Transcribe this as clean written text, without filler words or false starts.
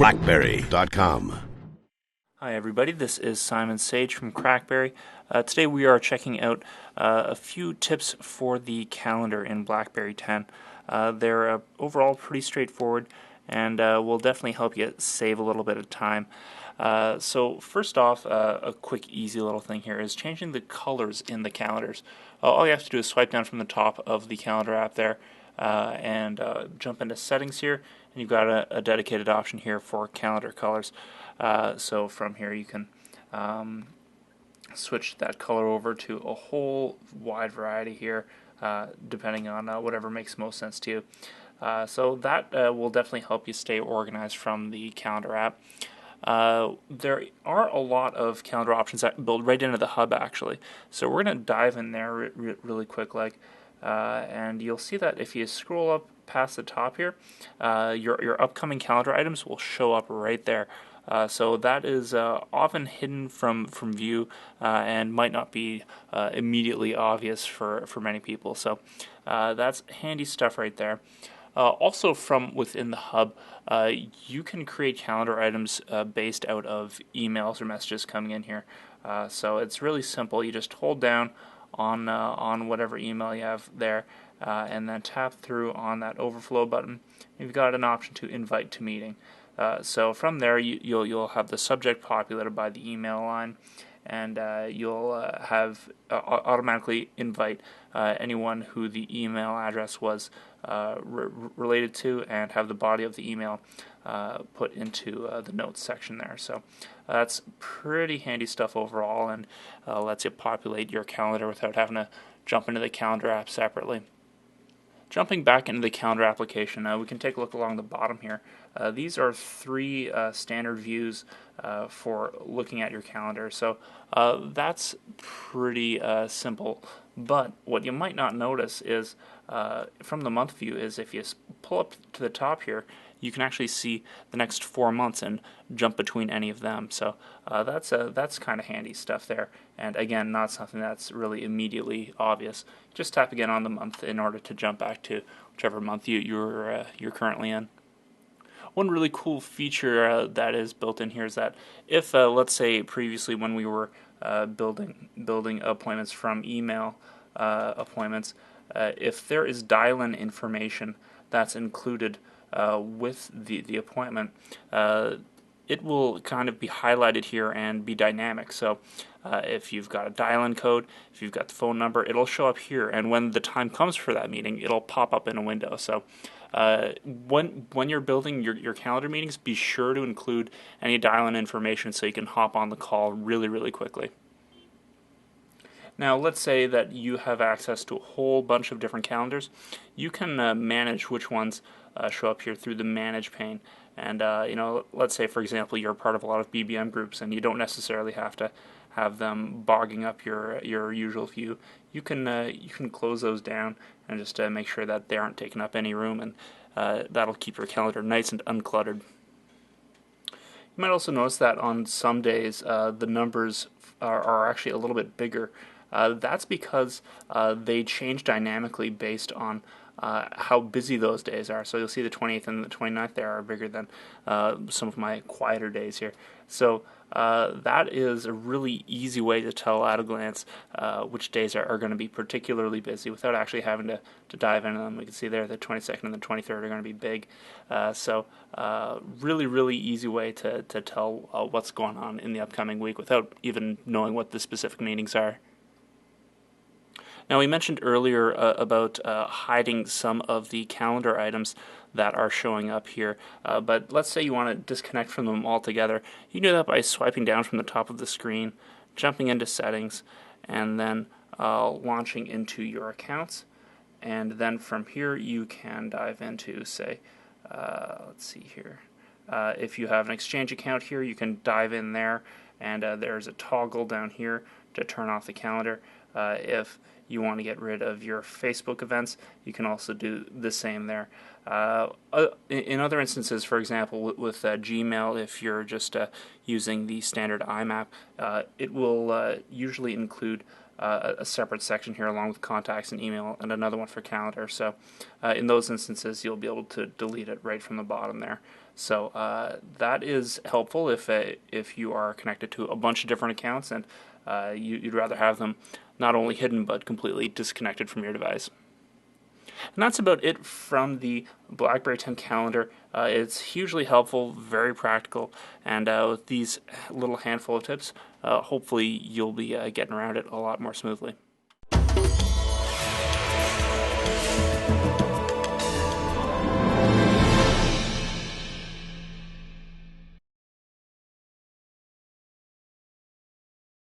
CrackBerry.com. Hi everybody, this is Simon Sage from CrackBerry. Today we are checking out a few tips for the calendar in BlackBerry 10. They're overall pretty straightforward and will definitely help you save a little bit of time. So first off, a quick easy little thing here is changing the colors in the calendars. All you have to do is swipe down from the top of the calendar app there and jump into settings here, and you've got a dedicated option here for calendar colors. So from here you can switch that color over to a whole wide variety here, depending on whatever makes most sense to you. So that will definitely help you stay organized from the calendar app. There are a lot of calendar options that build right into the hub actually. So we're going to dive in there really quick and you'll see that if you scroll up past the top here, your upcoming calendar items will show up right there. So that is often hidden from view and might not be immediately obvious for many people. So that's handy stuff right there. Also from within the hub, you can create calendar items based out of emails or messages coming in here. So it's really simple. You just hold down on whatever email you have there and then tap through on that overflow button. You've got an option to invite to meeting. So from there you'll have the subject populated by the email line, and you'll have automatically invite anyone who the email address was related to, and have the body of the email put into the notes section there. So that's pretty handy stuff overall, and lets you populate your calendar without having to jump into the calendar app separately. Jumping back into the calendar application, we can take a look along the bottom here. These are three standard views for looking at your calendar. So that's pretty simple. But what you might not notice is from the month view is if you pull up to the top here, you can actually see the next 4 months and jump between any of them. So that's kind of handy stuff there. And again, not something that's really immediately obvious. Just tap again on the month in order to jump back to whichever month you're currently in. One really cool feature that is built in here is that if, let's say, previously when we were building appointments from email appointments, if there is dial-in information that's included with the appointment, it will kind of be highlighted here and be dynamic. So if you've got a dial-in code, if you've got the phone number, it'll show up here, and when the time comes for that meeting, it'll pop up in a window. So when you're building your calendar meetings, be sure to include any dial-in information so you can hop on the call really quickly. Now, let's say that you have access to a whole bunch of different calendars. You can manage which ones show up here through the Manage pane. And let's say, for example, you're part of a lot of BBM groups, and you don't necessarily have to have them bogging up your usual view. You can close those down and just make sure that they aren't taking up any room, and that'll keep your calendar nice and uncluttered. You might also notice that on some days the numbers are actually a little bit bigger. That's because they change dynamically based on how busy those days are. So you'll see the 28th and the 29th there are bigger than some of my quieter days here. So that is a really easy way to tell at a glance which days are going to be particularly busy without actually having to dive into them. We can see there the 22nd and the 23rd are going to be big. So really easy way to tell what's going on in the upcoming week without even knowing what the specific meetings are. Now, we mentioned earlier about hiding some of the calendar items that are showing up here, but let's say you want to disconnect from them altogether. You can do that by swiping down from the top of the screen, jumping into settings, and then launching into your accounts. And then from here you can dive into, say, let's see here. If you have an Exchange account here, you can dive in there, and there's a toggle down here to turn off the calendar. If you want to get rid of your Facebook events, you can also do the same there. In other instances, for example, with Gmail, if you're just using the standard IMAP, it will usually include a separate section here along with contacts and email, and another one for calendar. So in those instances, you'll be able to delete it right from the bottom there. So that is helpful if you are connected to a bunch of different accounts and you'd rather have them not only hidden but completely disconnected from your device. And that's about it from the BlackBerry 10 calendar. It's hugely helpful, very practical, and with these little handful of tips, hopefully you'll be getting around it a lot more smoothly.